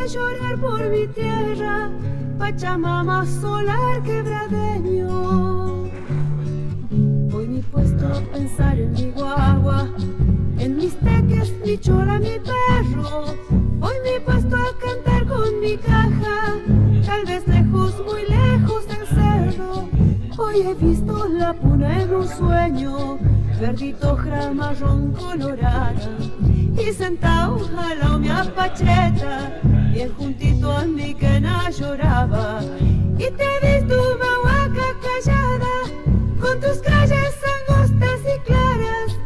a llorar por mi tierra, Pachamama solar quebradeño. Hoy me he puesto a pensar en mi guagua, en mis teques, mi chola, mi perro. Hoy me he puesto a cantar con mi caja, tal vez lejos, muy lejos del cerro. Hoy he visto la puna en un sueño, verdito, ojra, marrón, colorada. Y sentado al lado mi apacheta, bien juntito a mi quena lloraba. Y te he visto mahuaca callada, con tus calles angostas y claras,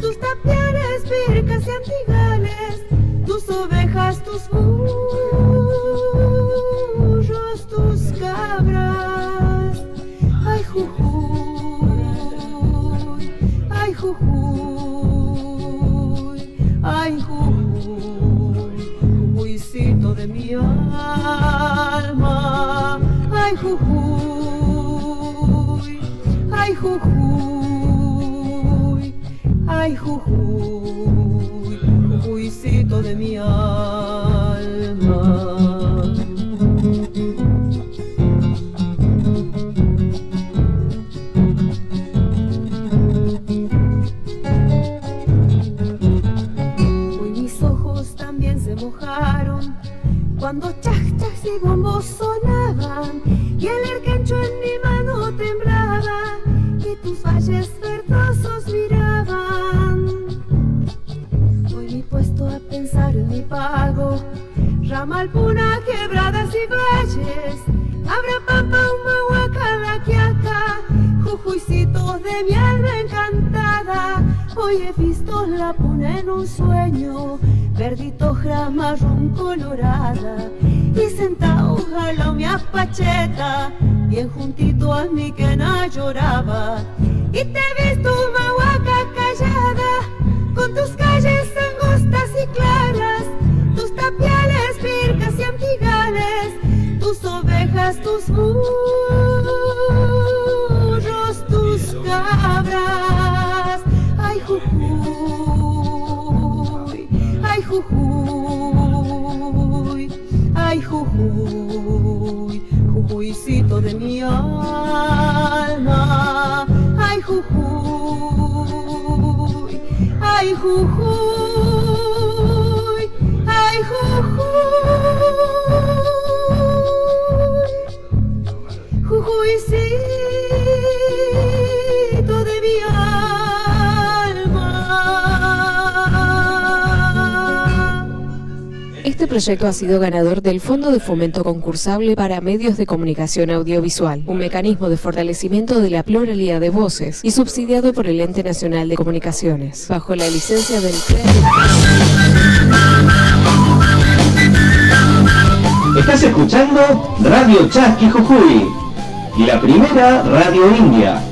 tus tapiales, pircas y antigales, tus ovejas, tus burros, tus cabras. Ay, Jujuy, ay, Jujuy, ay, Jujuy, Jujuycito de mi alma. Ay, Jujuy, ay, Jujuy, ay, Jujuy, Jujuycito de mi alma. Mojaron cuando chas, chas y bombos sonaban, y el arcancho en mi mano temblaba, y tus valles verdosos miraban. Hoy me he puesto a pensar en mi pago, ramal, puna, quebradas y valles, abra, pampa, humahuaca, la quiaca, Jujuycitos de mi alma encantada. Hoy he visto la puna en un sueño, verdito, ojra, marrón, colorada. Y sentado al lado mi apacheta, bien juntito a mi quena lloraba. Y te he visto mahuaca callada, con tus calles angostas y claras, tus tapiales, pircas y antigales, tus ovejas, tus burros, tus cabras. Ay, Jujuy, ay, Jujuy, ay, Jujuy, Jujuycito de mi alma. Ay, Jujuy, ay, Jujuy, ay, Jujuy, Jujuycito de mi alma. Este proyecto ha sido ganador del Fondo de Fomento Concursable para Medios de Comunicación Audiovisual, un mecanismo de fortalecimiento de la pluralidad de voces, y subsidiado por el Ente Nacional de Comunicaciones, bajo la licencia del Estás escuchando Radio Chasqui Jujuy, la primera radio india.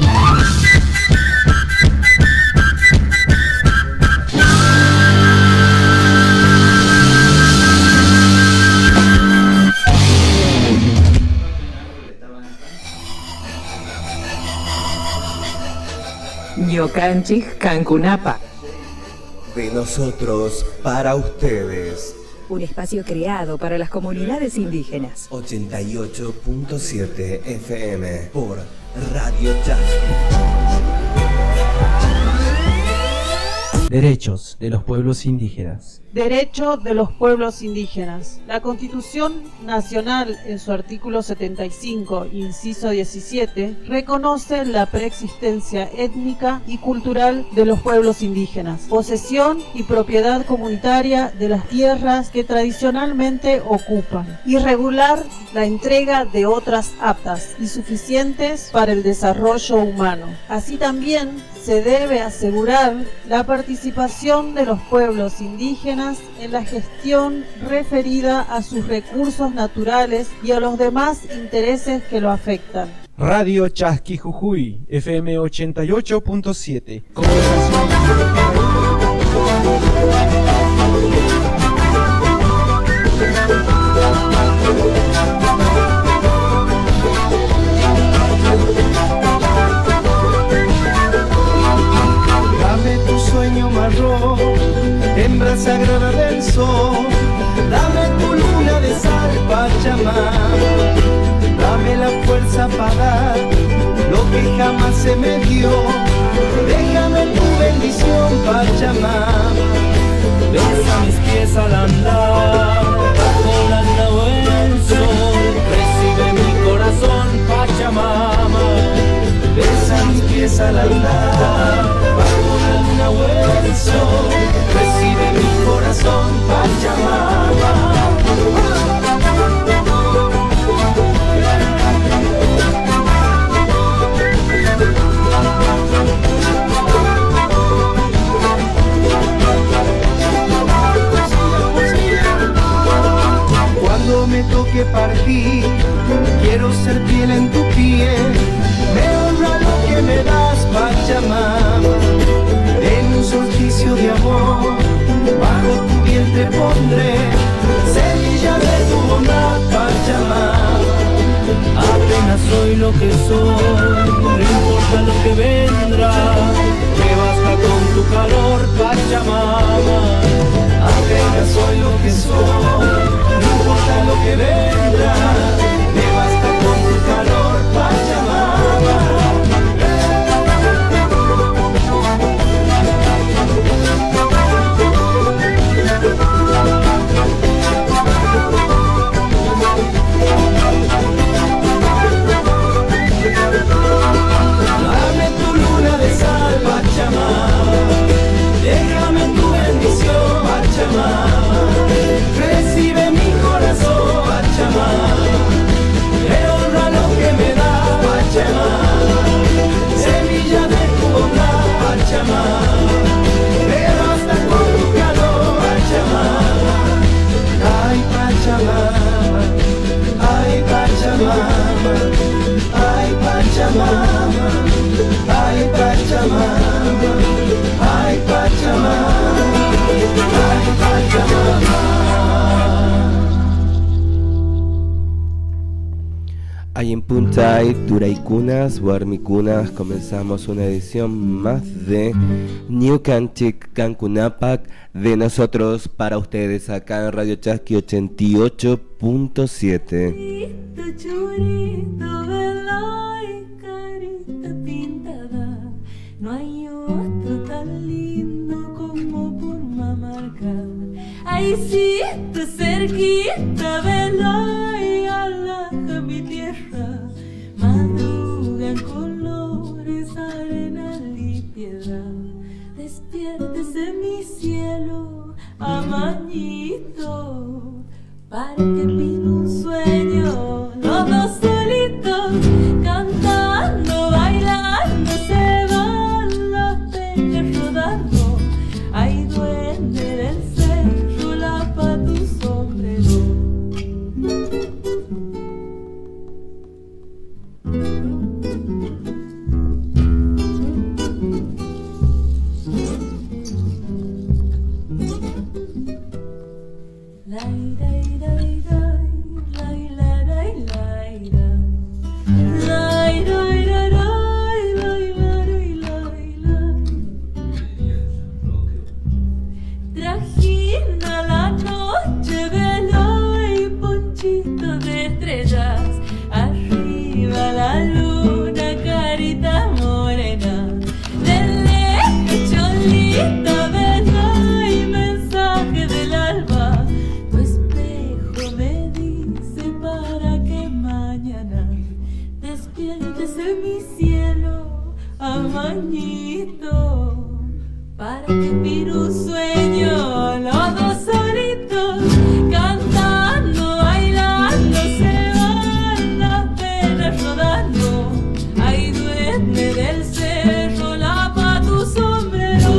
Ñocanchik Cancunapa. De nosotros para ustedes. Un espacio creado para las comunidades indígenas. 88.7 FM por Radio Chasqui. Derechos de los pueblos indígenas. Derecho de los pueblos indígenas. La Constitución Nacional, en su artículo 75, inciso 17, reconoce la preexistencia étnica y cultural de los pueblos indígenas, posesión y propiedad comunitaria de las tierras que tradicionalmente ocupan, y regular la entrega de otras aptas y suficientes para el desarrollo humano. Así también se debe asegurar la participación de los pueblos indígenas en la gestión referida a sus recursos naturales y a los demás intereses que lo afectan. Radio Chasqui Jujuy, FM 88.7. Dame tu sueño marrón, hembra sagrada del sol, dame tu luna de me toque partir, quiero ser piel en tu piel. Me honra lo que me das, Pachamama. En un solsticio de amor, bajo tu vientre pondré semilla de tu bondad, Pachamama. Apenas soy lo que soy, no importa lo que vendrá, me basta con tu calor, Pachamama. Apenas soy lo que soy, no importa lo que vendrá, me basta con tu calor, Pachamama. Dame tu luna de sal, Pachamama. Déjame tu bendición, Pachamama. Recibe mi corazón, Pachamama. Me honra lo que me da, Pachamama. Semilla de tu bondad, Pachamama. Me basta con tu calor, Pachamama. Ay, Pachamama. Ay, Pachamama. Ay, Pachamama. Ay, Pachamama. Ay, Pachamama. Ay, Pachamama. Ahí en Puntay, Turaykunas, Warmikunas, comenzamos una edición más de New Canchic Cancunapac de nosotros para ustedes acá en Radio Chasqui 88.7. Churito, vela y carita pintada, no hay otro tan lindo como por Mamarca. Ay, sí, tú cerquita, vela y alaja mi tierra, madrugan colores, arenal y piedra. Despiértese mi cielo, amañito, para que pida un sueño, los dos solitos, cantando, bailando, se van las peñas rodando. Ay, duende del cerro, lapa tu sombrero. Trajina la noche, vela y ponchito de estrellas, arriba la luna, carita morena, de lejos cholita, vela y mensaje del alba, tu espejo me dice para que mañana despiértese mi cielo, amañito, para que pida un sueño, los dos solitos, cantando, bailando, se van las penas rodando. Ay, duende del cerro, lapa tu sombrero.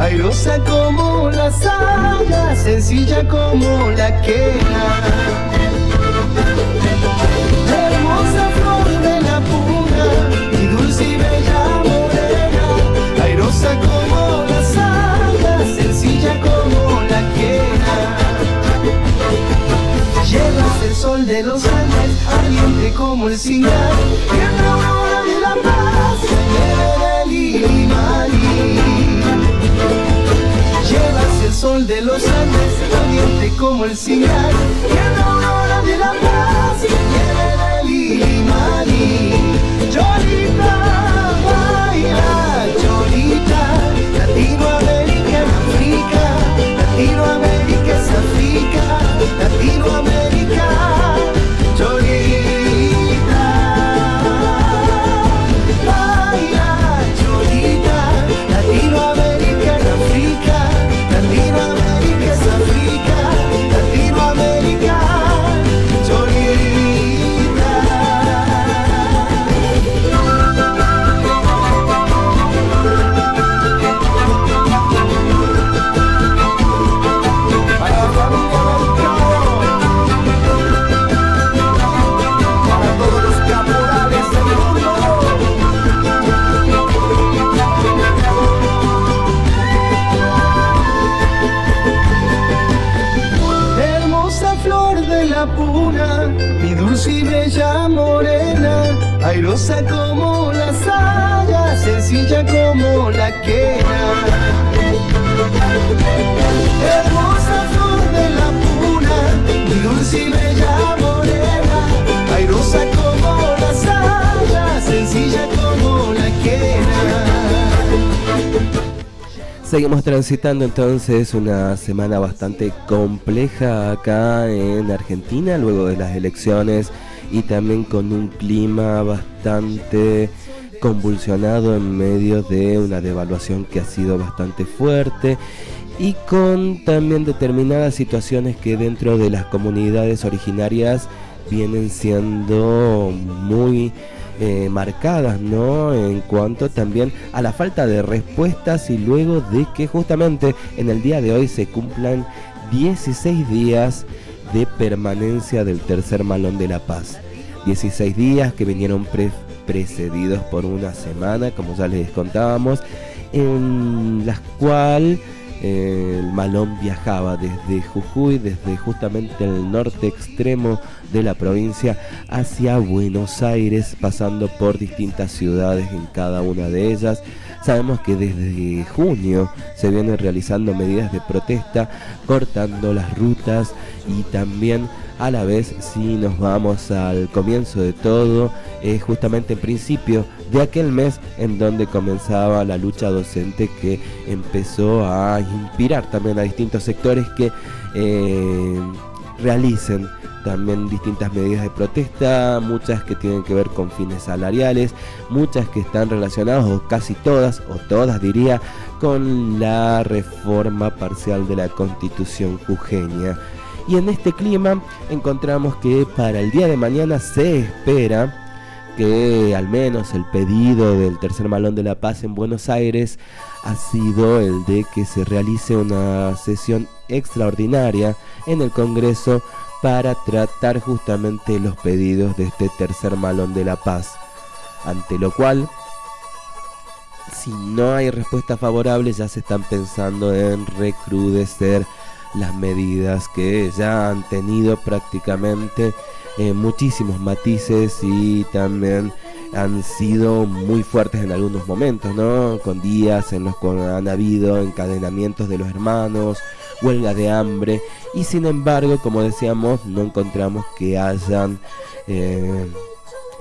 airosa como la saya, sencilla como la quena. Hermosa flor de la puna, y dulce y bella morena, airosa como la saya, sencilla como la quena. Llevas el sol de los Andes, ardiente como el cingal, y en la aurora de la paz, nieve del Ilimarí. Llevas el sol de los Andes, ardiente como el cingal, y en la aurora de la paz, nieve del Ilimarí. Cholita, baila, Cholita, Latinoamérica es África, Latinoamérica es África, Latinoamérica, Cholita, baila, Cholita, Latinoamérica es África, Latinoamérica es África, Latinoamérica, Cholita. Hermosa flor de la puna, mi dulce y bella morena, airosa como la saya, sencilla como la quena. Hermosa flor de la puna, mi dulce y bella morena, airosa como la saya, sencilla como la quena. Seguimos transitando entonces una semana bastante compleja acá en Argentina, luego de las elecciones, y también con un clima bastante convulsionado en medio de una devaluación que ha sido bastante fuerte, y con también determinadas situaciones que dentro de las comunidades originarias vienen siendo muy marcadas, ¿no? En cuanto también a la falta de respuestas, y luego de que justamente en el día de hoy se cumplan 16 días de permanencia del tercer Malón de la Paz. 16 días que vinieron precedidos por una semana, como ya les contábamos, en las cuales el Malón viajaba desde Jujuy, desde justamente el norte extremo de la provincia hacia Buenos Aires, pasando por distintas ciudades en cada una de ellas. Sabemos que desde junio se vienen realizando medidas de protesta, cortando las rutas, y también a la vez, si nos vamos al comienzo de todo, es justamente en principio de aquel mes en donde comenzaba la lucha docente, que empezó a inspirar también a distintos sectores que realicen también distintas medidas de protesta, muchas que tienen que ver con fines salariales, muchas que están relacionadas, o casi todas, o todas diría, con la reforma parcial de la Constitución jujeña. Y en este clima encontramos que para el día de mañana se espera que al menos el pedido del tercer Malón de la Paz en Buenos Aires ha sido el de que se realice una sesión extraordinaria en el Congreso para tratar justamente los pedidos de este tercer Malón de la Paz, ante lo cual, si no hay respuesta favorable, ya se están pensando en recrudecer las medidas que ya han tenido prácticamente muchísimos matices, y también han sido muy fuertes en algunos momentos, ¿no? Con días en los que han habido encadenamientos de los hermanos, huelga de hambre, y sin embargo, como decíamos, no encontramos que hayan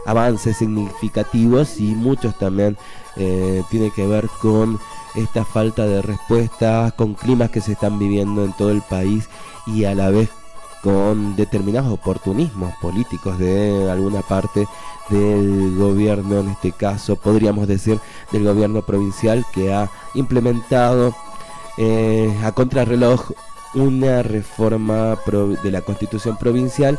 avances significativos, y muchos también tienen que ver con esta falta de respuesta, con climas que se están viviendo en todo el país, y a la vez con determinados oportunismos políticos de alguna parte del gobierno, en este caso podríamos decir del gobierno provincial, que ha implementado a contrarreloj una reforma de la Constitución provincial,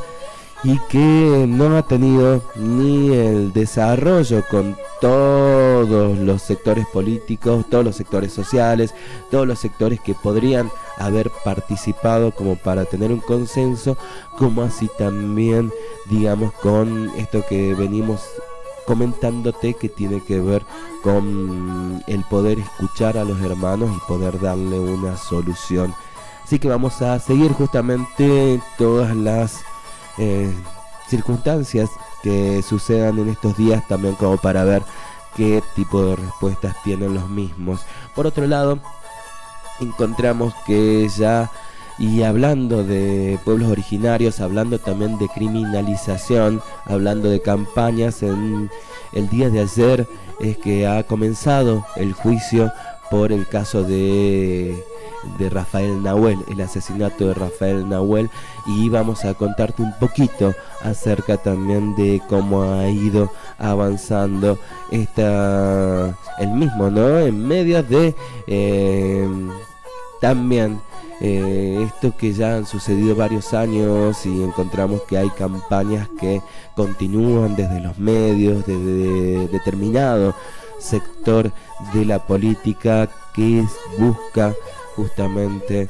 y que no ha tenido ni el desarrollo con todos los sectores políticos, todos los sectores sociales, todos los sectores que podrían haber participado como para tener un consenso, como así también, digamos, con esto que venimos comentándote, que tiene que ver con el poder escuchar a los hermanos y poder darle una solución. Así que vamos a seguir justamente todas las circunstancias que sucedan en estos días, también como para ver qué tipo de respuestas tienen los mismos. Por otro lado, encontramos que ya, y hablando de pueblos originarios, hablando también de criminalización, hablando de campañas, en el día de ayer es que ha comenzado el juicio por el caso de Rafael Nahuel, el asesinato de Rafael Nahuel, y vamos a contarte un poquito acerca también de cómo ha ido avanzando el mismo, ¿no? En medio de también esto que ya han sucedido varios años, y encontramos que hay campañas que continúan desde los medios, desde determinado sector de la política que busca justamente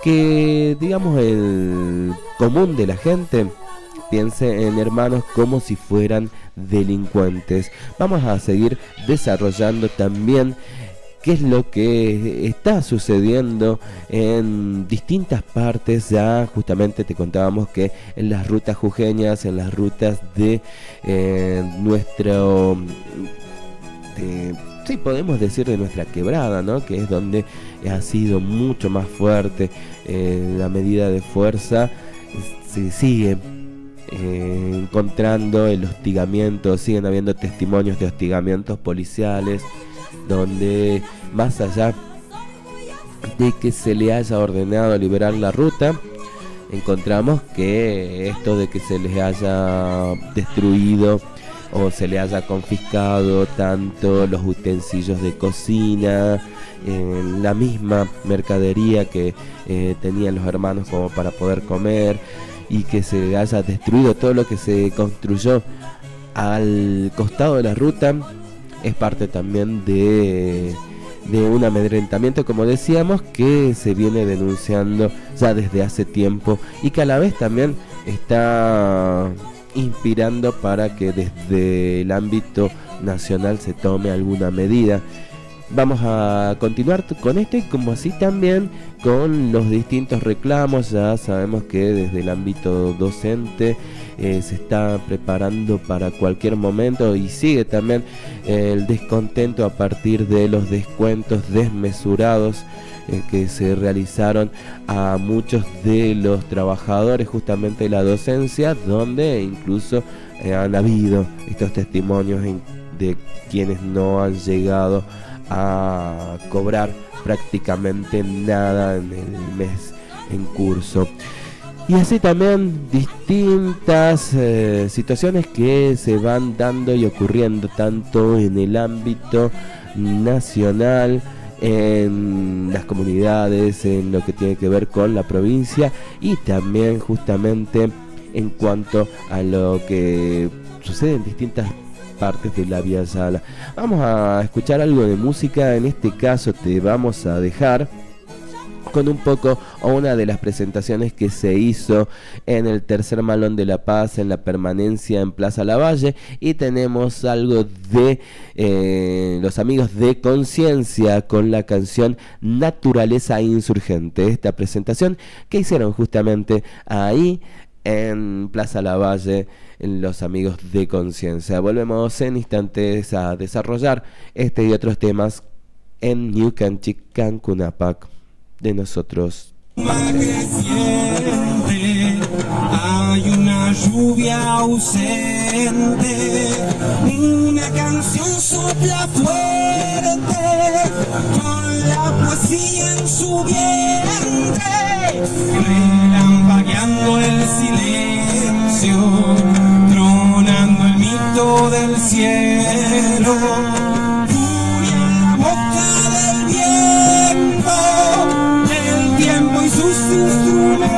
que, digamos, el común de la gente piense en hermanos como si fueran delincuentes. Vamos a seguir desarrollando también qué es lo que está sucediendo en distintas partes. Ya justamente te contábamos que en las rutas jujeñas, en las rutas de nuestro... sí, podemos decir de nuestra quebrada, ¿no? Que es donde ha sido mucho más fuerte la medida de fuerza. Se sigue encontrando el hostigamiento, siguen habiendo testimonios de hostigamientos policiales, donde más allá de que se le haya ordenado liberar la ruta, encontramos que esto de que se les haya destruido o se le haya confiscado tanto los utensilios de cocina, la misma mercadería que tenían los hermanos como para poder comer, y que se haya destruido todo lo que se construyó al costado de la ruta, es parte también de un amedrentamiento, como decíamos, que se viene denunciando ya desde hace tiempo, y que a la vez también está inspirando para que desde el ámbito nacional se tome alguna medida. Vamos a continuar con esto, y como así también con los distintos reclamos. Ya sabemos que desde el ámbito docente se está preparando para cualquier momento, y sigue también el descontento a partir de los descuentos desmesurados que se realizaron a muchos de los trabajadores justamente de la docencia, donde incluso han habido estos testimonios de quienes no han llegado a cobrar prácticamente nada en el mes en curso. Y así también distintas situaciones que se van dando y ocurriendo tanto en el ámbito nacional, en las comunidades, en lo que tiene que ver con la provincia, y también justamente en cuanto a lo que sucede en distintas partes de la Vía Yala. Vamos a escuchar algo de música. En este caso te vamos a dejar con un poco o una de las presentaciones que se hizo en el Tercer Malón de La Paz, en la permanencia en Plaza Lavalle, y tenemos algo de los amigos de Conciencia con la canción Naturaleza Insurgente, esta presentación que hicieron justamente ahí en Plaza Lavalle, en los amigos de Conciencia. Volvemos en instantes a desarrollar este y otros temas en New Canchic Cancunapac de nosotros. Hay una lluvia ausente, una canción sopla fuerte, con la poesía en su vientre, relampagueando el silencio, tronando el mito del cielo, furia en la boca del viento y sus instrumentos.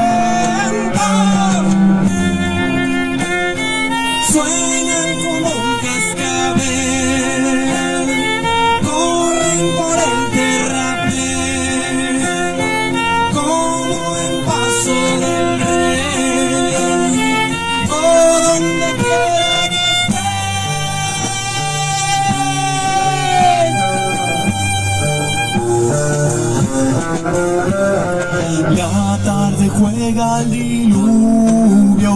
La tarde juega al diluvio,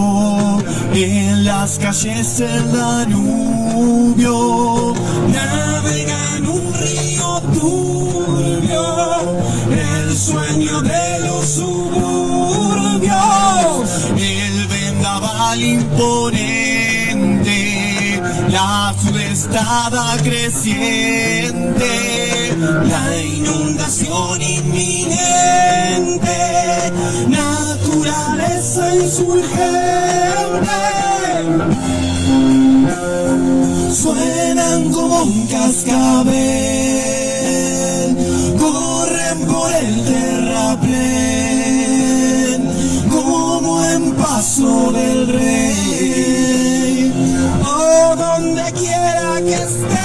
en las calles el Danubio navega en un río turbio, el sueño de los suburbios, el vendaval imponente, la sudestada creciente, la inundación inminente, naturaleza insurgente, suenan como un cascabel, corren por el terraplén, como en paso del rey, o donde quiera que esté.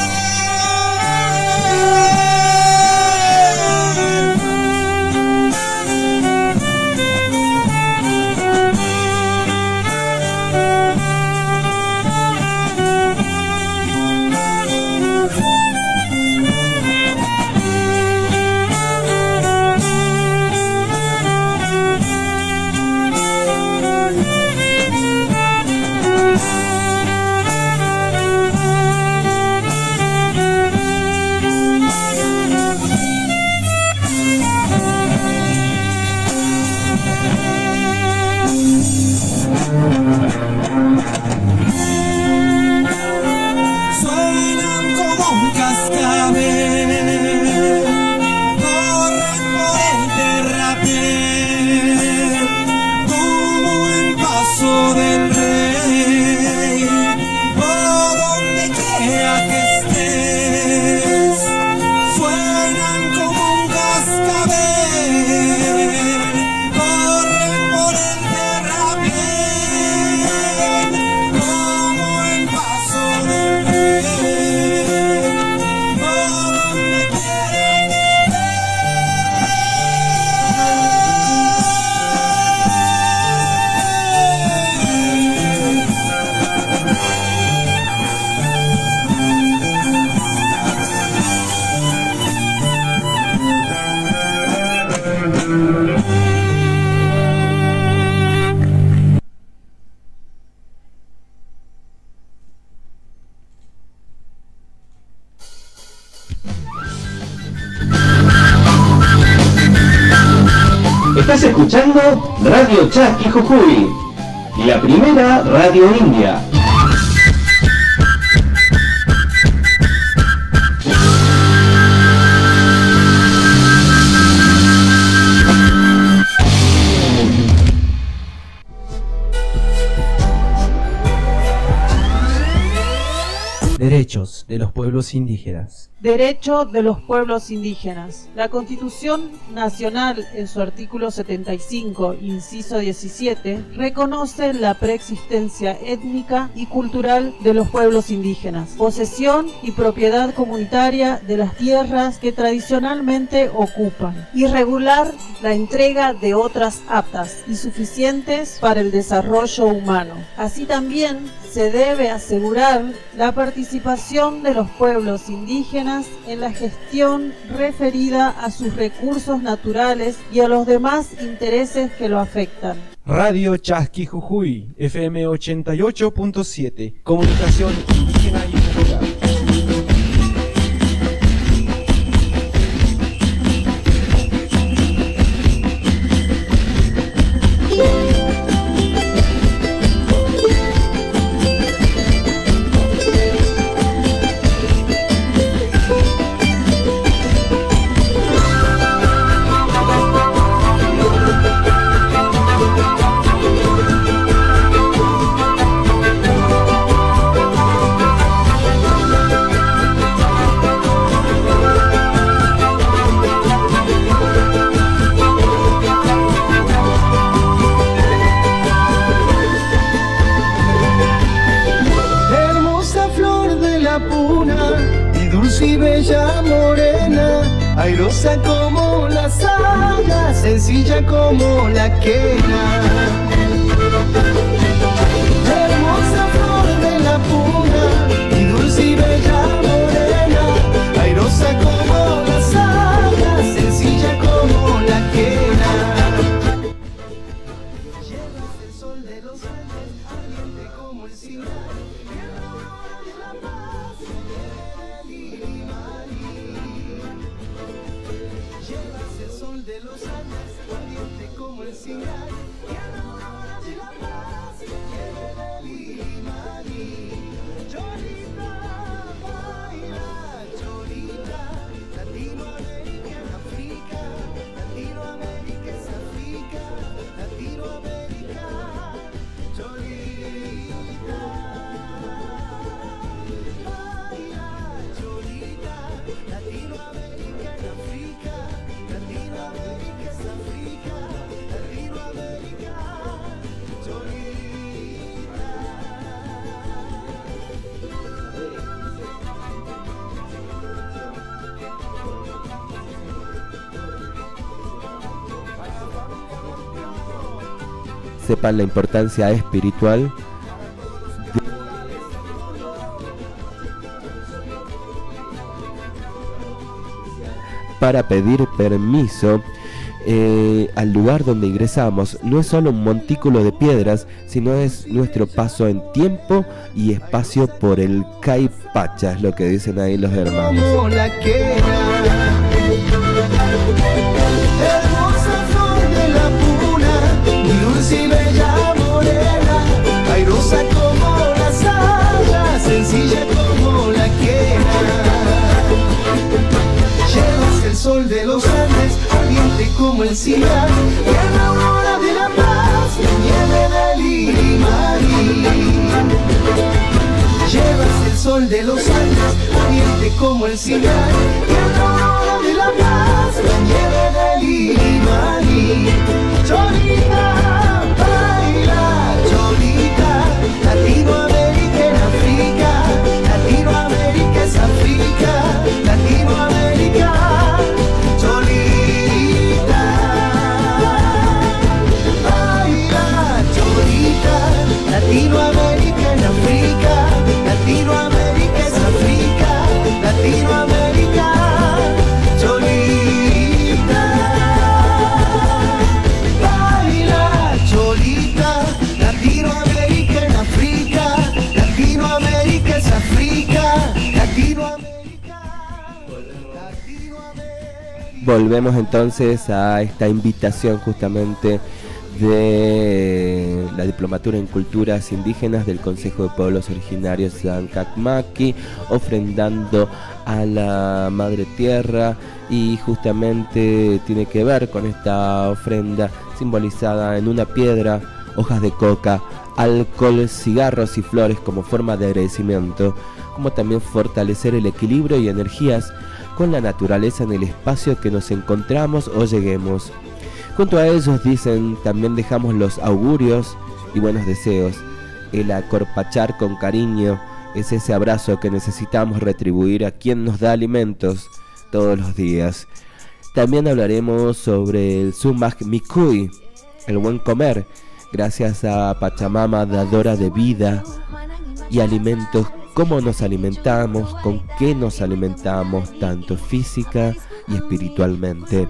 Estás escuchando Radio Chasqui Jujuy, la primera radio india. Derechos de los pueblos indígenas. Derecho de los pueblos indígenas. La Constitución Nacional, en su artículo 75, inciso 17, reconoce la preexistencia étnica y cultural de los pueblos indígenas, posesión y propiedad comunitaria de las tierras que tradicionalmente ocupan, y regular la entrega de otras aptas y suficientes para el desarrollo humano. Así también se debe asegurar la participación de los pueblos indígenas en la gestión referida a sus recursos naturales y a los demás intereses que lo afectan. Radio Chasqui Jujuy, FM 88.7, comunicación indígena y popular. Airosa como las alas, sencilla como la quena. Hermosa flor de la puna y dulce y bella morena. Airosa como las alas, sencilla como la sol de los Andes, ardiente como el cigar, y a la hora de la paz, nieve del Imaní. Cholita, baila, Cholita, Latinoamérica en África, Latinoamérica es África, Latinoamérica, Cholita, baila, Cholita, Latinoamérica en África, Latinoamérica es África, Latinoamérica, Cholita. Sepan la importancia espiritual para pedir permiso al lugar donde ingresamos. No es solo un montículo de piedras, sino es nuestro paso en tiempo y espacio por el Caipacha, es lo que dicen ahí los hermanos. Como la quena, hermosa flor de la puna, dulce y bella morena, airosa como las alas, sencilla como la quena. Llevas el sol de los Andes, ardiente como el cigar, y a la aurora de la paz, la nieve del Imaní. Llevas el sol de los Andes, ardiente como el cigar, y a la aurora de la paz, la nieve del Imaní. Cholita, baila, Cholita, Latinoamérica en África, Latinoamérica es África, Latinoamérica, Cholita, baila, Cholita, Latinoamérica en África, Latinoamérica es África, Latinoamérica, Cholita, baila, Cholita, Latinoamérica en África, Latinoamérica es África, Latinoamérica. Volvemos entonces a esta invitación justamente de la Diplomatura en Culturas Indígenas del Consejo de Pueblos Originarios Zancacmaqui, ofrendando a la Madre Tierra, y justamente tiene que ver con esta ofrenda simbolizada en una piedra, hojas de coca, alcohol, cigarros y flores como forma de agradecimiento, como también fortalecer el equilibrio y energías con la naturaleza en el espacio que nos encontramos o lleguemos. Junto a ellos, dicen, también dejamos los augurios y buenos deseos. El acorpachar con cariño es ese abrazo que necesitamos retribuir a quien nos da alimentos todos los días. También hablaremos sobre el Sumak Mikui, el buen comer, gracias a Pachamama, dadora de vida y alimentos. Cómo nos alimentamos, con qué nos alimentamos, tanto física y espiritualmente.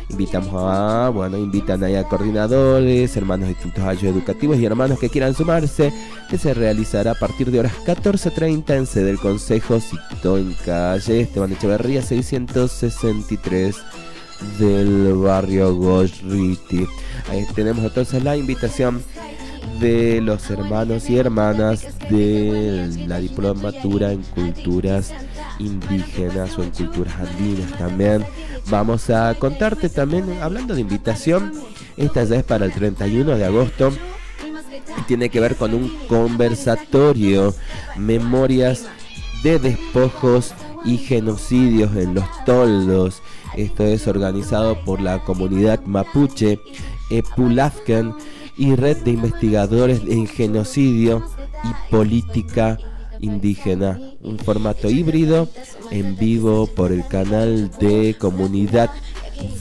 Invitan ahí a coordinadores, hermanos de distintos años educativos y hermanos que quieran sumarse, que se realizará a partir de horas 14:30 en sede del Consejo, citó en calle Esteban Echeverría 663 del barrio Gorriti. Ahí tenemos entonces la invitación de los hermanos y hermanas de la Diplomatura en Culturas Indígenas o en Culturas Andinas también. Vamos a contarte también, hablando de invitación, esta ya es para el 31 de agosto y tiene que ver con un conversatorio, memorias de despojos y genocidios en los toldos. Esto es organizado por la comunidad mapuche Epulafken y Red de Investigadores en Genocidio y Política Indígena, un formato híbrido en vivo por el canal de comunidad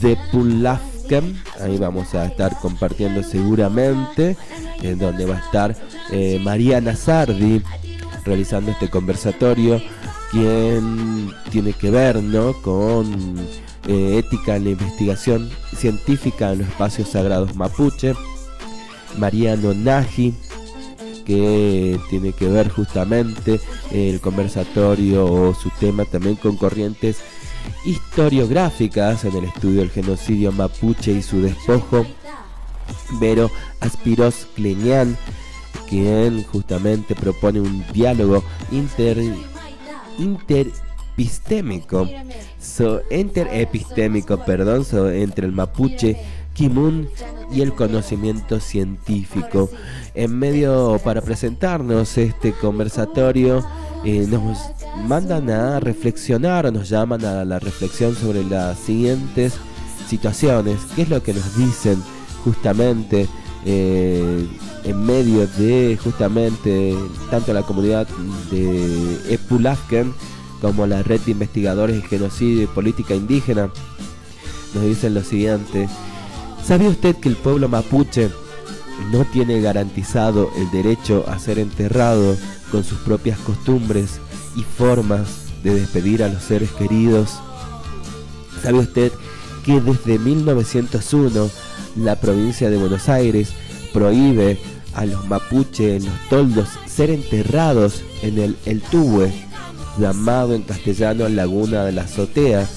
de Pulafken. Ahí vamos a estar compartiendo seguramente, en donde va a estar Mariana Sardi realizando este conversatorio, quien tiene que ver, ¿no?, con ética en la investigación científica en los espacios sagrados mapuche. Mariano Nagy, que tiene que ver justamente el conversatorio o su tema también con corrientes historiográficas en el estudio del genocidio mapuche y su despojo, Vero Aspiros Kleñán, quien justamente propone un diálogo interepistémico entre el mapuche, Kimun y el conocimiento científico. En medio, para presentarnos este conversatorio, nos mandan a reflexionar, o nos llaman a la reflexión sobre las siguientes situaciones. ¿Qué es lo que nos dicen justamente en medio de justamente tanto la comunidad de Epulafken como la red de investigadores en genocidio y política indígena? Nos dicen lo siguiente: ¿sabía usted que el pueblo mapuche no tiene garantizado el derecho a ser enterrado con sus propias costumbres y formas de despedir a los seres queridos? ¿Sabe usted que desde 1901 la provincia de Buenos Aires prohíbe a los mapuche en los toldos ser enterrados en el Tubue, llamado en castellano Laguna de la Azotea,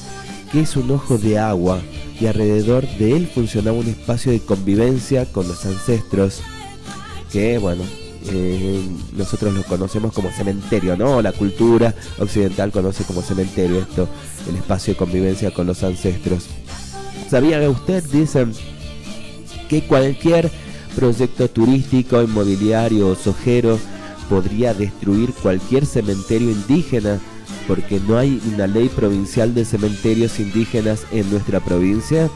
que es un ojo de agua, y alrededor de él funcionaba un espacio de convivencia con los ancestros, que bueno, nosotros lo conocemos como cementerio, ¿no? La cultura occidental conoce como cementerio esto, el espacio de convivencia con los ancestros. ¿Sabía usted, dicen, que cualquier proyecto turístico, inmobiliario o sojero podría destruir cualquier cementerio indígena porque no hay una ley provincial de cementerios indígenas en nuestra provincia?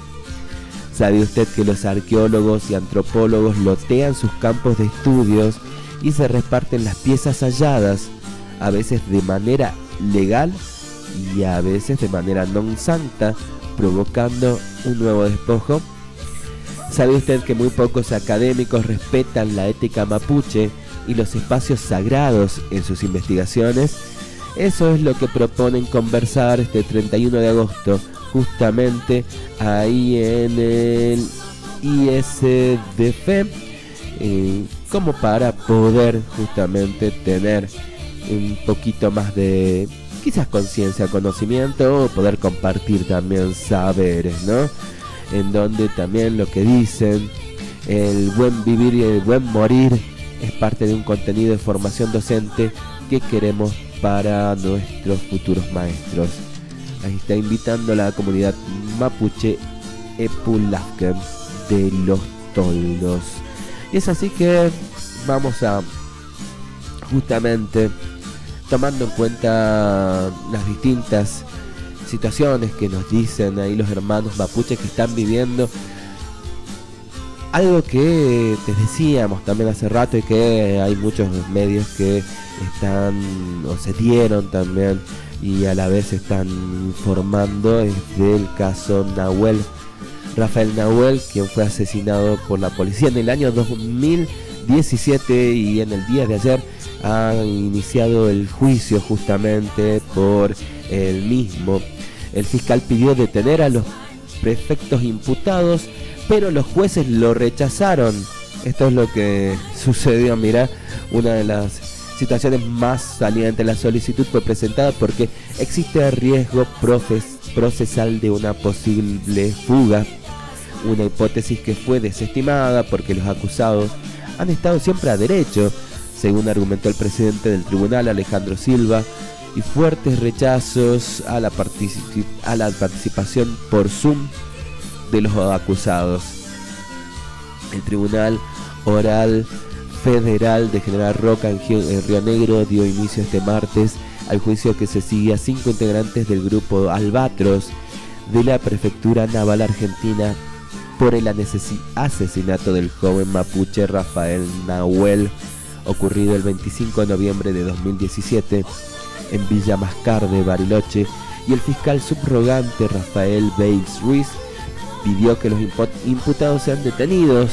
¿Sabe usted que los arqueólogos y antropólogos lotean sus campos de estudios y se reparten las piezas halladas, a veces de manera legal y a veces de manera non santa, provocando un nuevo despojo? ¿Sabe usted que muy pocos académicos respetan la ética mapuche y los espacios sagrados en sus investigaciones? Eso es lo que proponen conversar este 31 de agosto, justamente ahí en el ISDF, como para poder justamente tener un poquito más de quizás conciencia, conocimiento, o poder compartir también saberes, ¿no? En donde también lo que dicen, el buen vivir y el buen morir es parte de un contenido de formación docente que queremos para nuestros futuros maestros. Ahí está invitando a la comunidad mapuche Epulafken de los Toldos. Y es así que vamos a justamente, tomando en cuenta las distintas situaciones que nos dicen ahí los hermanos mapuches que están viviendo, algo que te decíamos también hace rato y que hay muchos medios que están o se dieron también y a la vez están informando, es del caso Nahuel, Rafael Nahuel, quien fue asesinado por la policía en el año 2017, y en el día de ayer ha iniciado el juicio justamente por el mismo. El fiscal pidió detener a los prefectos imputados, pero los jueces lo rechazaron. Esto es lo que sucedió. Mirá, una de las situaciones más salientes. La solicitud fue presentada porque existe riesgo procesal de una posible fuga, una hipótesis que fue desestimada porque los acusados han estado siempre a derecho, según argumentó el presidente del tribunal, Alejandro Silva, y fuertes rechazos a la participación por Zoom de los acusados. El Tribunal Oral Federal de General Roca en Río Negro dio inicio este martes al juicio que se sigue a 5 integrantes del grupo Albatros de la Prefectura Naval Argentina por el asesinato del joven mapuche Rafael Nahuel, ocurrido el 25 de noviembre de 2017 en Villa Mascar de Bariloche, y el fiscal subrogante Rafael Bales Ruiz pidió que los imputados sean detenidos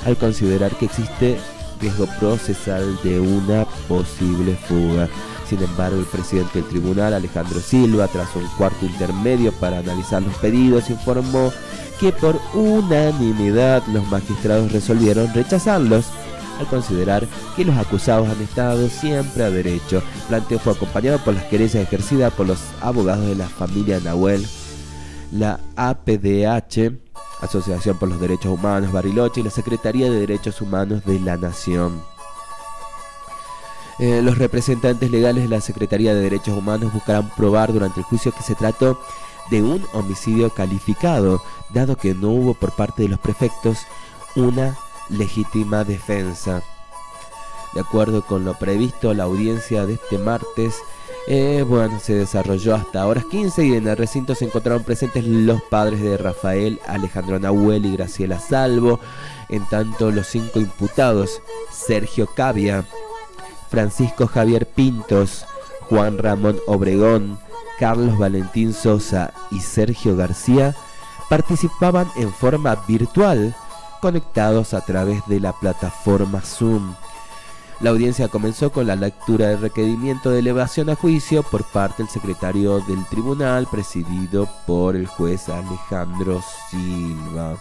al considerar que existe riesgo procesal de una posible fuga. Sin embargo, el presidente del tribunal, Alejandro Silva, tras un cuarto intermedio para analizar los pedidos, informó que por unanimidad los magistrados resolvieron rechazarlos, al considerar que los acusados han estado siempre a derecho. El planteo fue acompañado por las querellas ejercidas por los abogados de la familia Nahuel, la APDH, Asociación por los Derechos Humanos Bariloche, y la Secretaría de Derechos Humanos de la Nación. Los representantes legales de la Secretaría de Derechos Humanos buscarán probar durante el juicio que se trató de un homicidio calificado, dado que no hubo por parte de los prefectos una legítima defensa. De acuerdo con lo previsto, la audiencia de este martes se desarrolló hasta horas 15 y en el recinto se encontraron presentes los padres de Rafael, Alejandro Nahuel y Graciela Salvo. En tanto, los 5 imputados, Sergio Cavia, Francisco Javier Pintos, Juan Ramón Obregón, Carlos Valentín Sosa y Sergio García, participaban en forma virtual, conectados a través de la plataforma Zoom. La audiencia comenzó con la lectura del requerimiento de elevación a juicio por parte del secretario del tribunal, presidido por el juez Alejandro Silva.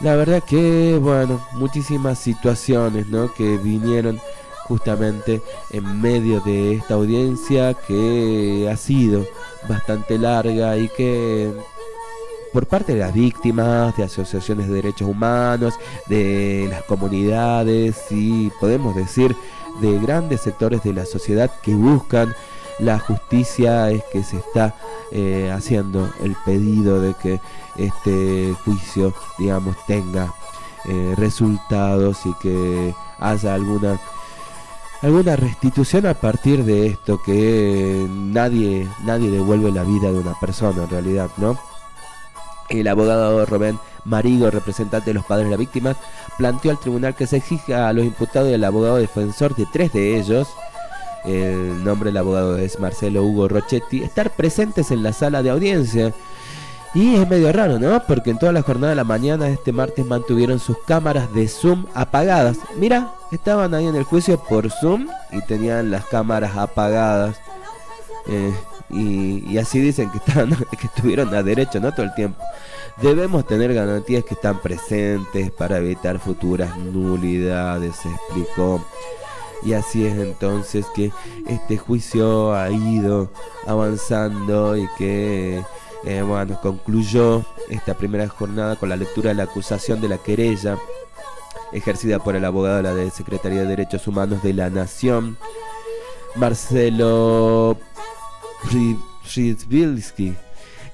La verdad que, muchísimas situaciones, ¿no?, que vinieron justamente en medio de esta audiencia, que ha sido bastante larga y que por parte de las víctimas, de asociaciones de derechos humanos, de las comunidades y podemos decir de grandes sectores de la sociedad que buscan la justicia, es que se está haciendo el pedido de que este juicio, digamos, tenga resultados y que haya alguna restitución a partir de esto, que nadie devuelve la vida de una persona en realidad, ¿no? El abogado Rubén Marigo, representante de los padres de las víctimas, planteó al tribunal que se exija a los imputados y al abogado defensor de 3 de ellos, el nombre del abogado es Marcelo Hugo Rochetti, estar presentes en la sala de audiencia. Y es medio raro, ¿no? Porque en toda la jornada de la mañana de este martes mantuvieron sus cámaras de Zoom apagadas. Mira, estaban ahí en el juicio por Zoom y tenían las cámaras apagadas. Y así dicen que estuvieron a derecho, ¿no?, todo el tiempo. Debemos tener garantías que están presentes para evitar futuras nulidades, se explicó. Y así es entonces que este juicio ha ido avanzando y que concluyó esta primera jornada con la lectura de la acusación de la querella ejercida por el abogado de la Secretaría de Derechos Humanos de la Nación, Marcelo Przybylski,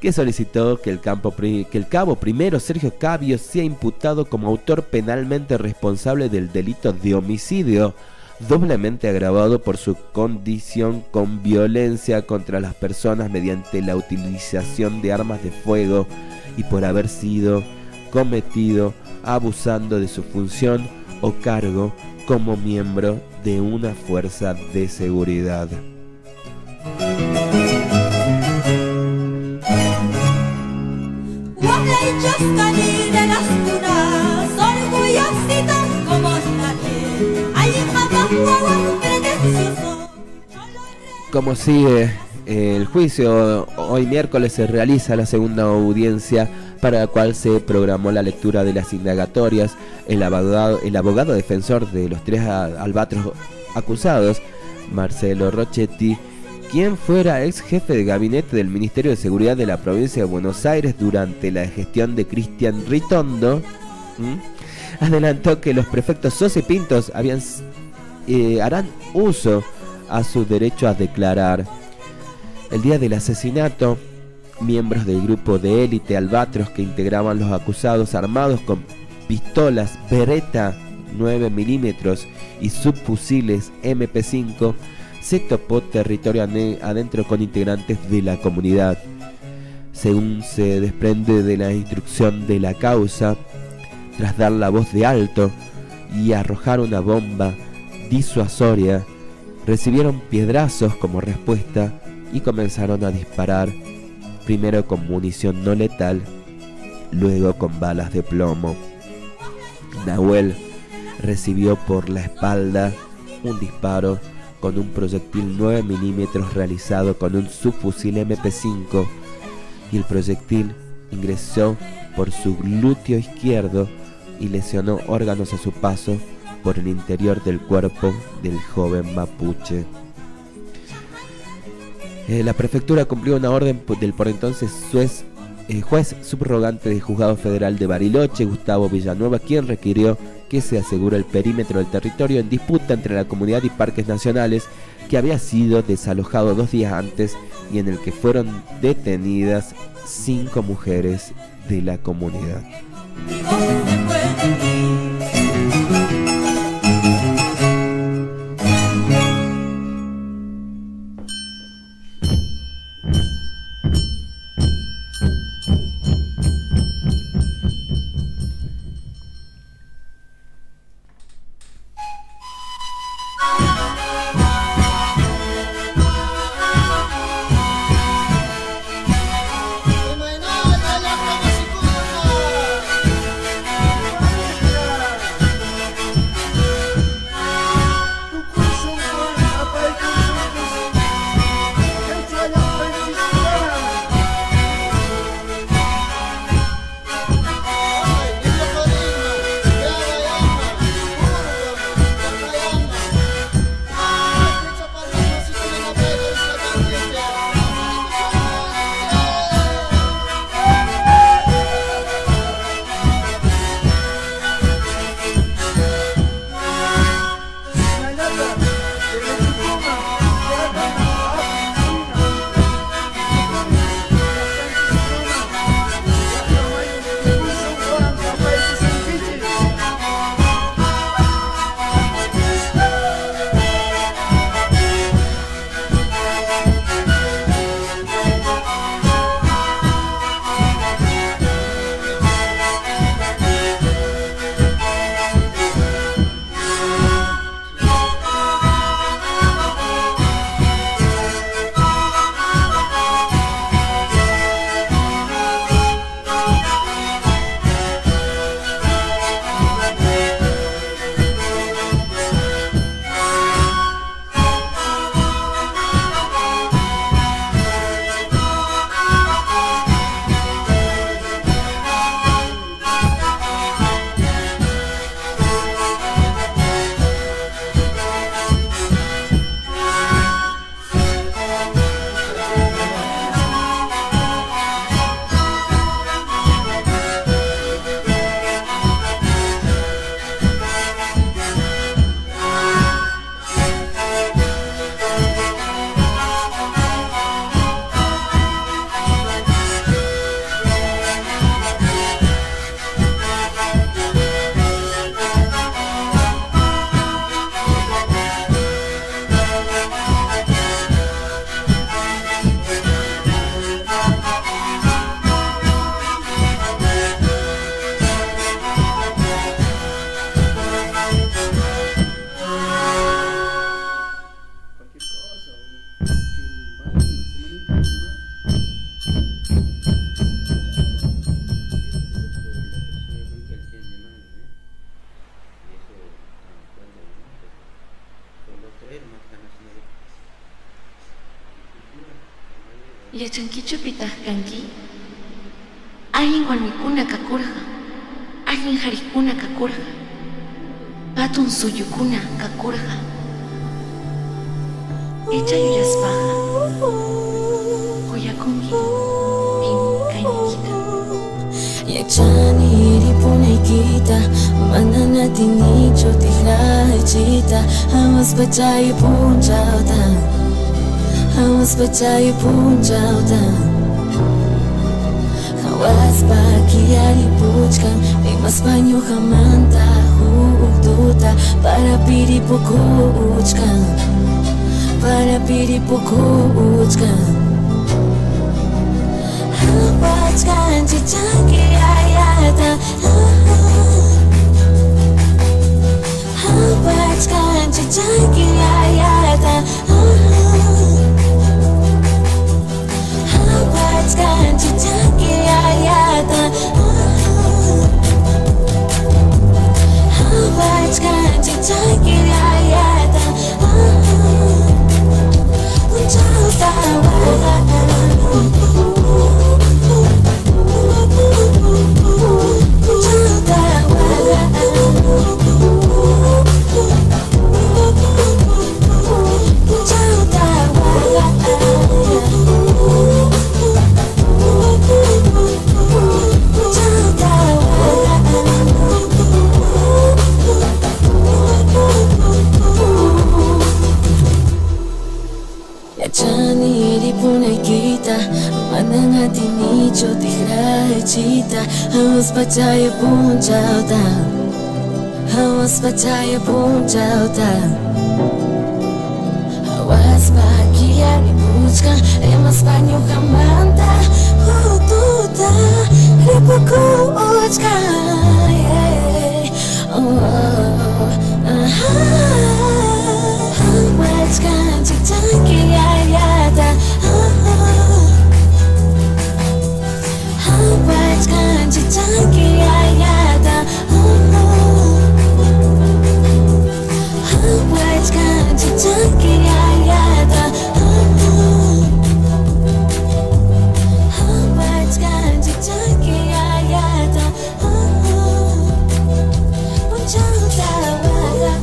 que solicitó que el cabo primero Sergio Cavio sea imputado como autor penalmente responsable del delito de homicidio, doblemente agravado por su condición con violencia contra las personas mediante la utilización de armas de fuego y por haber sido cometido abusando de su función o cargo como miembro de una fuerza de seguridad. Como sigue el juicio, hoy miércoles se realiza la segunda audiencia para la cual se programó la lectura de las indagatorias. El abogado defensor de los 3 albatros acusados, Marcelo Rochetti, quien fuera ex jefe de gabinete del Ministerio de Seguridad de la provincia de Buenos Aires durante la gestión de Cristian Ritondo, adelantó que los prefectos Sosa y Pintos harán uso a su derecho a declarar. El día del asesinato, miembros del grupo de élite Albatros que integraban los acusados, armados con pistolas Beretta 9 milímetros y subfusiles MP5, se topó territorio adentro con integrantes de la comunidad. Según se desprende de la instrucción de la causa, tras dar la voz de alto y arrojar una bomba disuasoria, recibieron piedrazos como respuesta y comenzaron a disparar, primero con munición no letal, luego con balas de plomo. Nahuel recibió por la espalda un disparo con un proyectil 9 milímetros realizado con un subfusil MP5 y el proyectil ingresó por su glúteo izquierdo y lesionó órganos a su paso por el interior del cuerpo del joven mapuche. La prefectura cumplió una orden del por entonces juez subrogante del Juzgado Federal de Bariloche, Gustavo Villanueva, quien requirió que se asegure el perímetro del territorio en disputa entre la comunidad y parques nacionales, que había sido desalojado 2 días antes y en el que fueron detenidas 5 mujeres de la comunidad. Yachankichu pitahkanki, ayin warmikuna kakurqa, ayin harikuna kakurqa, patun suyukuna kakurqa, echa yuyaspaqa, kuyakunki min kaynikita. Yachani ripunaykita, manana tinichu tiqrachita, awas pachay punchawta, awas pachay punchawta, awas pakiyari puchkan, rimas pañuhamanta huktuta, para piripukuchkan, para piripukuchkan. Hapachkan chichanki ayata, hapachkan chichanki ayata, hapachkan chichanki ayata, hapachkan chichanki ayata, punchauta wala. chita, hawas pachaya punchauta, hawas pachaya punchauta, hawas pakia ripuchka, emas panyo kamanta, hututa, ripuku uchka, hawas kanchita kiyayata. Hawas kanchita kiyayata. Hawas kanchita kiyayata. Hawas kanchita kiyayata. Punchauta waga.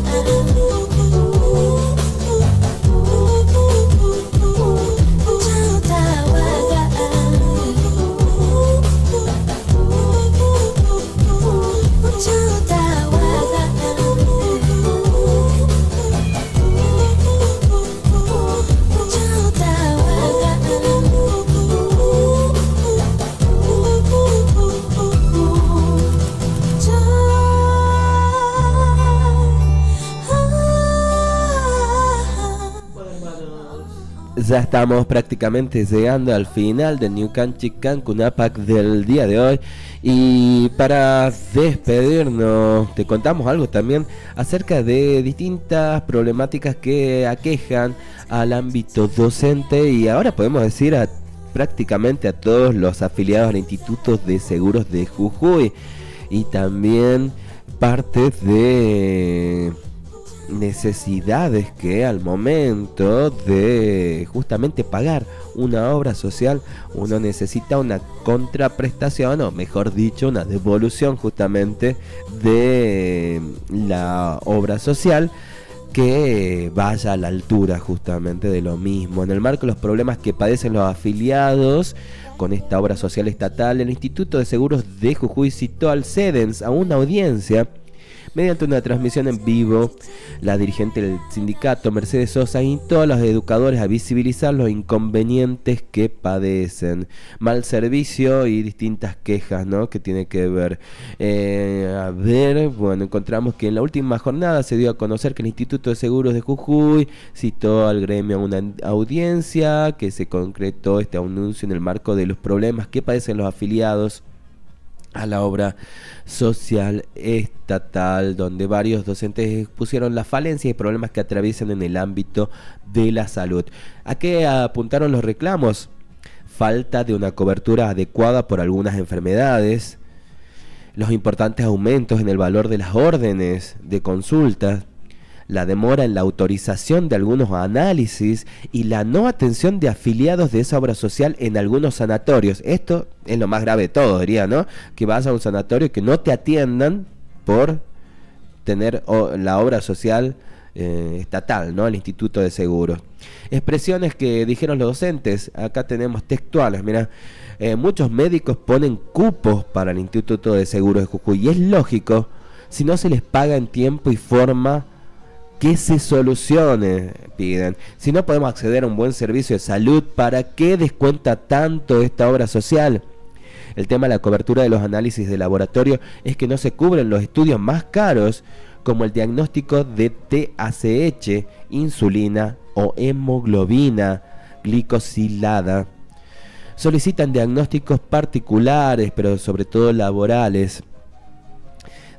Punchauta waga. Punchauta waga. Punchauta Ya estamos prácticamente llegando al final del New Canchic Cancunapac del día de hoy. Y para despedirnos, te contamos algo también acerca de distintas problemáticas que aquejan al ámbito docente. Y ahora podemos decir prácticamente a todos los afiliados al Instituto de Seguros de Jujuy. Y también parte de necesidades que al momento de justamente pagar una obra social uno necesita una contraprestación, o mejor dicho, una devolución justamente de la obra social que vaya a la altura justamente de lo mismo. En el marco de los problemas que padecen los afiliados con esta obra social estatal, el Instituto de Seguros de Jujuy citó al CEDENS a una audiencia. Mediante una transmisión en vivo, la dirigente del sindicato, Mercedes Sosa, instó a los educadores a visibilizar los inconvenientes que padecen, mal servicio y distintas quejas, ¿no?, que tiene que ver. Encontramos que en la última jornada se dio a conocer que el Instituto de Seguros de Jujuy citó al gremio a una audiencia que se concretó este anuncio en el marco de los problemas que padecen los afiliados a la obra social estatal, donde varios docentes expusieron las falencias y problemas que atraviesan en el ámbito de la salud. ¿A qué apuntaron los reclamos? Falta de una cobertura adecuada por algunas enfermedades, los importantes aumentos en el valor de las órdenes de consulta, la demora en la autorización de algunos análisis y la no atención de afiliados de esa obra social en algunos sanatorios. Esto es lo más grave de todo, diría, ¿no? Que vas a un sanatorio y que no te atiendan por tener la obra social estatal, ¿no? El Instituto de Seguros. Expresiones que dijeron los docentes, acá tenemos textuales, mira. Muchos médicos ponen cupos para el Instituto de Seguros de Jujuy y es lógico, si no se les paga en tiempo y forma, que se solucione, piden. Si no podemos acceder a un buen servicio de salud, ¿para qué descuenta tanto esta obra social? El tema de la cobertura de los análisis de laboratorio es que no se cubren los estudios más caros, como el diagnóstico de TSH, insulina o hemoglobina glicosilada. Solicitan diagnósticos particulares, pero sobre todo laborales.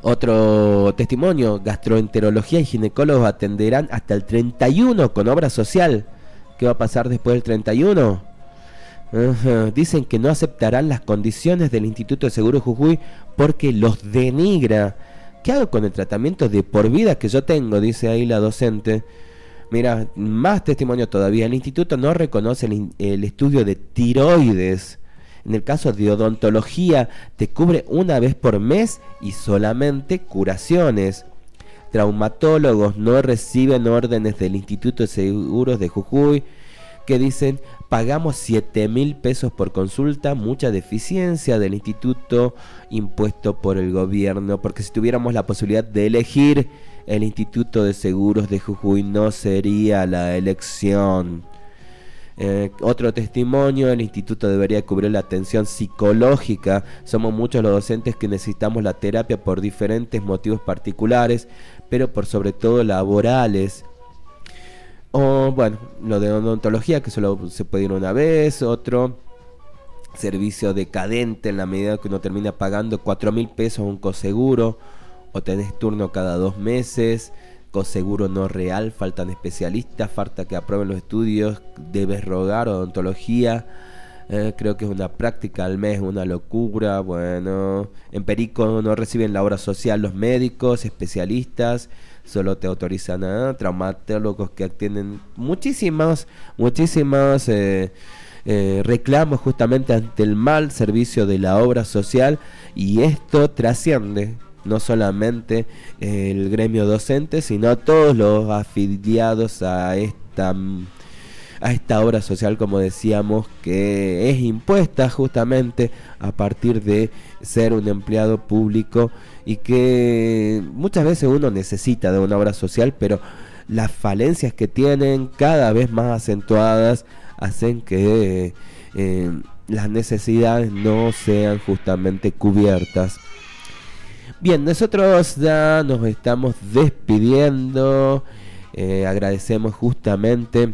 Otro testimonio, gastroenterología y ginecólogos atenderán hasta el 31 con obra social. ¿Qué va a pasar después del 31? Dicen que no aceptarán las condiciones del Instituto de Seguros Jujuy porque los denigra. ¿Qué hago con el tratamiento de por vida que yo tengo?, dice ahí la docente. Mira, más testimonio todavía. El instituto no reconoce el estudio de tiroides. En el caso de odontología, te cubre una vez por mes y solamente curaciones. Traumatólogos no reciben órdenes del Instituto de Seguros de Jujuy, que dicen, pagamos 7.000 pesos por consulta, mucha deficiencia del instituto impuesto por el gobierno, porque si tuviéramos la posibilidad de elegir, el Instituto de Seguros de Jujuy no sería la elección. Otro testimonio: el instituto debería cubrir la atención psicológica. Somos muchos los docentes que necesitamos la terapia por diferentes motivos particulares, pero por sobre todo laborales. O bueno, lo de odontología, que solo se puede ir una vez. Otro servicio decadente en la medida que uno termina pagando 4.000 pesos un coseguro, o tenés turno cada 2 meses, coseguro no real, faltan especialistas, falta que aprueben los estudios, debes rogar. Odontología, creo que es una práctica al mes, una locura. Bueno, en Perico no reciben la obra social los médicos, especialistas, solo te autorizan a traumatólogos que tienen muchísimos reclamos justamente ante el mal servicio de la obra social, y esto trasciende no solamente el gremio docente, sino todos los afiliados a esta obra social, como decíamos, que es impuesta justamente a partir de ser un empleado público, y que muchas veces uno necesita de una obra social, pero las falencias que tienen, cada vez más acentuadas, hacen que las necesidades no sean justamente cubiertas. Bien, nosotros ya nos estamos despidiendo. Agradecemos justamente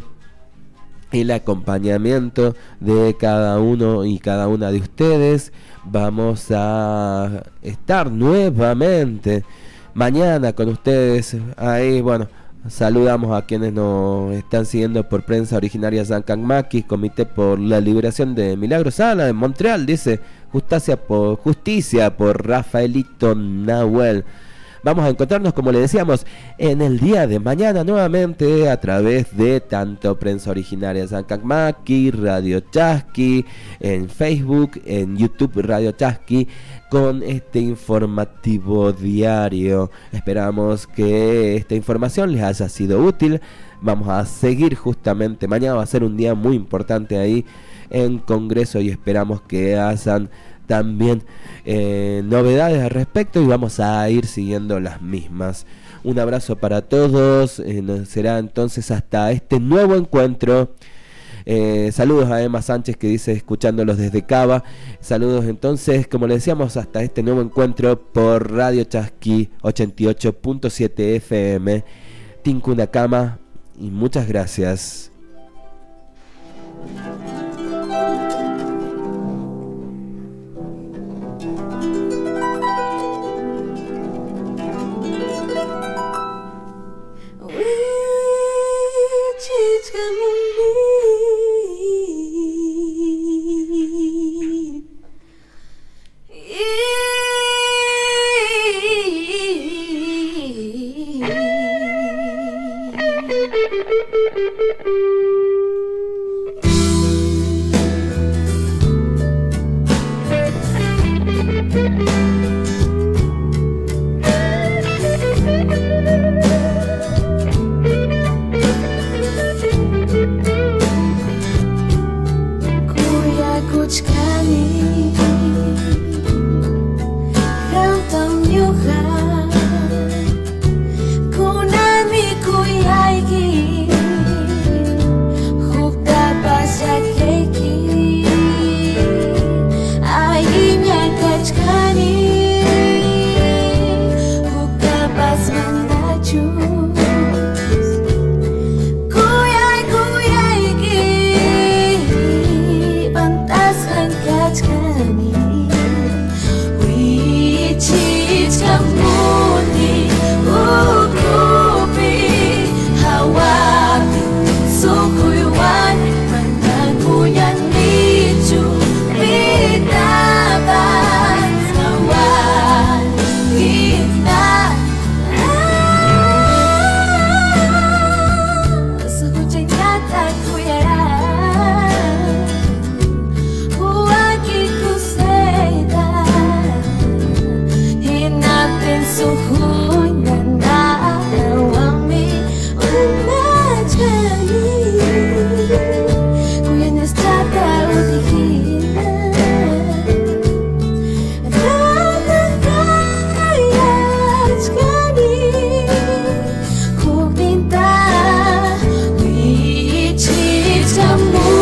el acompañamiento de cada uno y cada una de ustedes. Vamos a estar nuevamente mañana con ustedes. Ahí, bueno, saludamos a quienes nos están siguiendo por Prensa Originaria San Canmaqui, Comité por la Liberación de Milagros Sana de Montreal, dice Justicia por Rafaelito Nahuel. Vamos a encontrarnos, como le decíamos, en el día de mañana nuevamente a través de tanto Prensa Originaria San Canmaqui, Radio Chasqui, en Facebook, en YouTube Radio Chasqui, con este informativo diario. Esperamos que esta información les haya sido útil. Vamos a seguir justamente, mañana va a ser un día muy importante ahí en Congreso, y esperamos que hayan también novedades al respecto, y vamos a ir siguiendo las mismas. Un abrazo para todos, será entonces hasta este nuevo encuentro. Saludos a Emma Sánchez, que dice escuchándolos desde Cava. Saludos entonces, como le decíamos, hasta este nuevo encuentro por Radio Chasqui 88.7 FM, Tincuna Cama, y muchas gracias. Kamu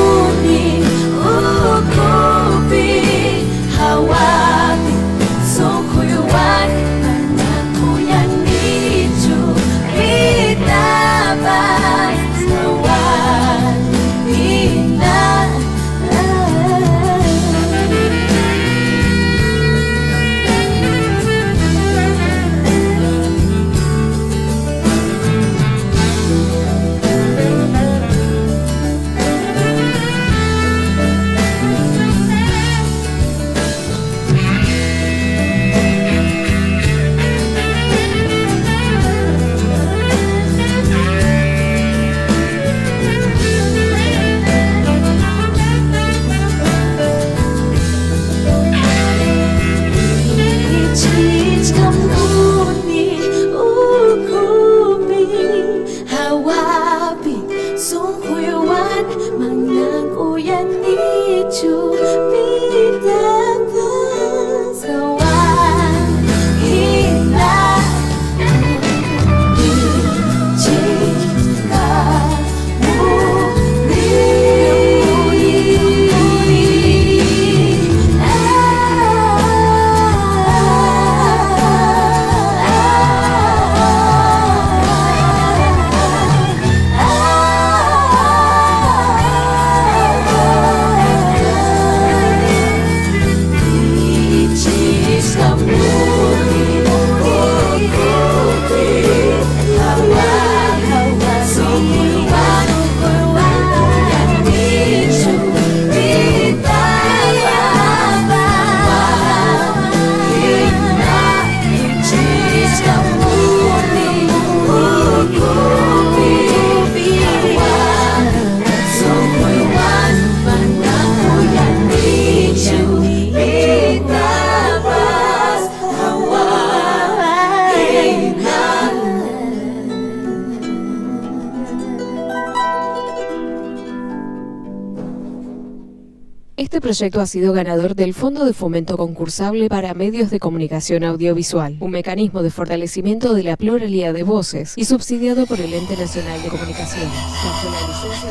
Este proyecto ha sido ganador del Fondo de Fomento Concursable para Medios de Comunicación Audiovisual, un mecanismo de fortalecimiento de la pluralidad de voces y subsidiado por el Ente Nacional de Comunicaciones, bajo la licencia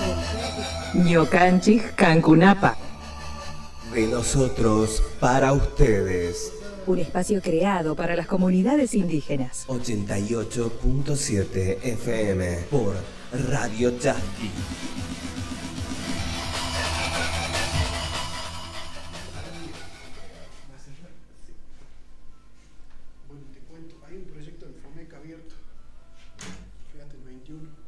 del Ñocanchik Cancunapa. De nosotros para ustedes. Un espacio creado para las comunidades indígenas. 88.7 FM por Radio Chasqui. Bueno, te cuento, hay un proyecto en FOMEC abierto, fíjate, el 21.